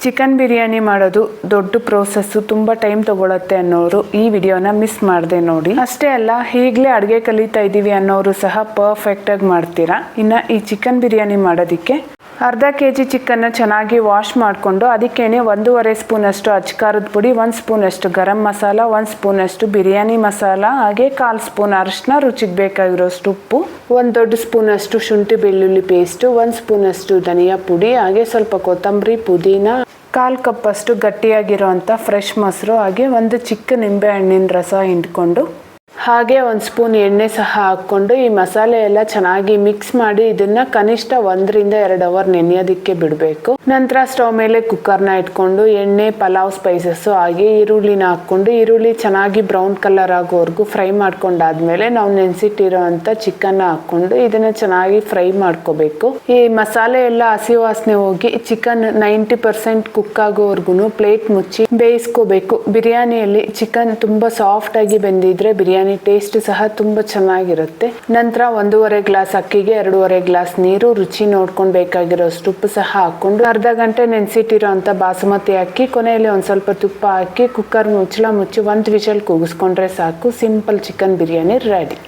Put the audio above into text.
Chicken biryani ಮಾಡೋದು ದೊಡ್ಡ process, ತುಂಬ ಟೈಮ್ ತೊಗೊಳುತ್ತೆ ಅನ್ನೋರು ಈ ವಿಡಿಯೋನ ಮಿಸ್ ಮಾಡದೆ ನೋಡಿ. ಅಷ್ಟೇ ಅಲ್ಲ, ಈಗಲೇ ಅಡುಗೆ ಕಲಿತಾ ಇದ್ದೀವಿ ಅನ್ನೋರು ಸಹ ಪರ್ಫೆಕ್ಟಾಗಿ ಮಾಡ್ತೀರಾ. ಇನ್ನು ಈ ಚಿಕನ್ ಬಿರಿಯಾನಿ ಮಾಡೋದಕ್ಕೆ ಅರ್ಧ kg ಚಿಕನ್ನ ಚೆನ್ನಾಗಿ ವಾಶ್ ಮಾಡಿಕೊಂಡು ಅದಕ್ಕೇನೆ 1.5 ಸ್ಪೂನಷ್ಟು ಅಚ್ಕಾರದ ಪುಡಿ, 1 ಸ್ಪೂನಷ್ಟು ಗರಂ ಮಸಾಲ, 1 ಸ್ಪೂನಷ್ಟು ಬಿರಿಯಾನಿ ಮಸಾಲ, ಹಾಗೆ 1/4 ಸ್ಪೂನ್ ಅರಿಶಿನ, ರುಚಿಗೆ ಬೇಕಾಗಿರೋಷ್ಟು ಉಪ್ಪು, 1 ದೊಡ್ಡ ಸ್ಪೂನಷ್ಟು ಶುಂಠಿ ಬೆಳ್ಳುಳ್ಳಿ ಪೇಸ್ಟು, 1 ಸ್ಪೂನಷ್ಟು ಧನಿಯಾ ಪುಡಿ, ಹಾಗೆ ಸ್ವಲ್ಪ ಕೊತ್ತಂಬರಿ, ಪುದೀನ, 1/4 ಕಪ್ಪಷ್ಟು ಗಟ್ಟಿಯಾಗಿರೋಂಥ ಫ್ರೆಶ್ ಮೊಸರು, ಹಾಗೆ 1 ಚಿಕ್ಕ ನಿಂಬೆ ಹಣ್ಣಿನ ರಸ ಹಿಂಡ್ಕೊಂಡು, ಹಾಗೆ 1 ಸ್ಪೂನ್ ಎಣ್ಣೆ ಸಹ ಹಾಕ್ಕೊಂಡು ಈ ಮಸಾಲೆ ಎಲ್ಲ ಚೆನ್ನಾಗಿ ಮಿಕ್ಸ್ ಮಾಡಿ ಇದನ್ನ ಕನಿಷ್ಠ 1 ರಿಂದ 2 ಅವರ್ ನೆನೆಯೋದಕ್ಕೆ ಬಿಡಬೇಕು. ನಂತರ ಸ್ಟವ್ ಮೇಲೆ ಕುಕ್ಕರ್ನ ಇಟ್ಕೊಂಡು ಎಣ್ಣೆ, ಪಲಾವ್ ಸ್ಪೈಸಸ್ ಹಾಗೆ ಈರುಳ್ಳಿನ ಹಾಕ್ಕೊಂಡು ಈರುಳ್ಳಿ ಚೆನ್ನಾಗಿ ಬ್ರೌನ್ ಕಲರ್ ಆಗೋವರೆಗೂ ಫ್ರೈ ಮಾಡ್ಕೊಂಡಾದ್ಮೇಲೆ ನಾವು ನೆನೆಸಿಟ್ಟಿರೋ ಅಂತ ಚಿಕನ್ ಹಾಕ್ಕೊಂಡು ಇದನ್ನ ಚೆನ್ನಾಗಿ ಫ್ರೈ ಮಾಡ್ಕೋಬೇಕು. ಈ ಮಸಾಲೆ ಎಲ್ಲ ಹಸಿ ವಾಸನೆ ಹೋಗಿ ಚಿಕನ್ 90% ಕುಕ್ ಆಗೋವರೆಗೂ ಪ್ಲೇಟ್ ಮುಚ್ಚಿ ಬೇಯಿಸ್ಕೋಬೇಕು. ಬಿರಿಯಾನಿಯಲ್ಲಿ ಚಿಕನ್ ತುಂಬಾ ಸಾಫ್ಟ್ ಆಗಿ ಬೆಂದಿದ್ರೆ ಬಿರಿಯಾನಿ ಟೇಸ್ಟ್ ಸಹ ತುಂಬಾ ಚೆನ್ನಾಗಿರುತ್ತೆ. ನಂತರ 1.5 ಗ್ಲಾಸ್ ಅಕ್ಕಿಗೆ 2.5 ಗ್ಲಾಸ್ ನೀರು, ರುಚಿ ನೋಡ್ಕೊಂಡು ಬೇಕಾಗಿರೋಷ್ಟು ಉಪ್ಪು ಸಹ ಹಾಕೊಂಡು ಅರ್ಧ ಗಂಟೆ ನೆನೆಸಿಟ್ಟಿರೋ ಅಂತ ಬಾಸುಮತಿ ಅಕ್ಕಿ, ಕೊನೆಯಲ್ಲಿ ಒಂದು ಸ್ವಲ್ಪ ತುಪ್ಪ ಹಾಕಿ ಕುಕ್ಕರ್ ಮುಚ್ಚಳ ಮುಚ್ಚಿ 1 ವಿಷಲ್ ಕೂಗಿಸ್ಕೊಂಡ್ರೆ ಸಾಕು. Simple chicken biryani ready.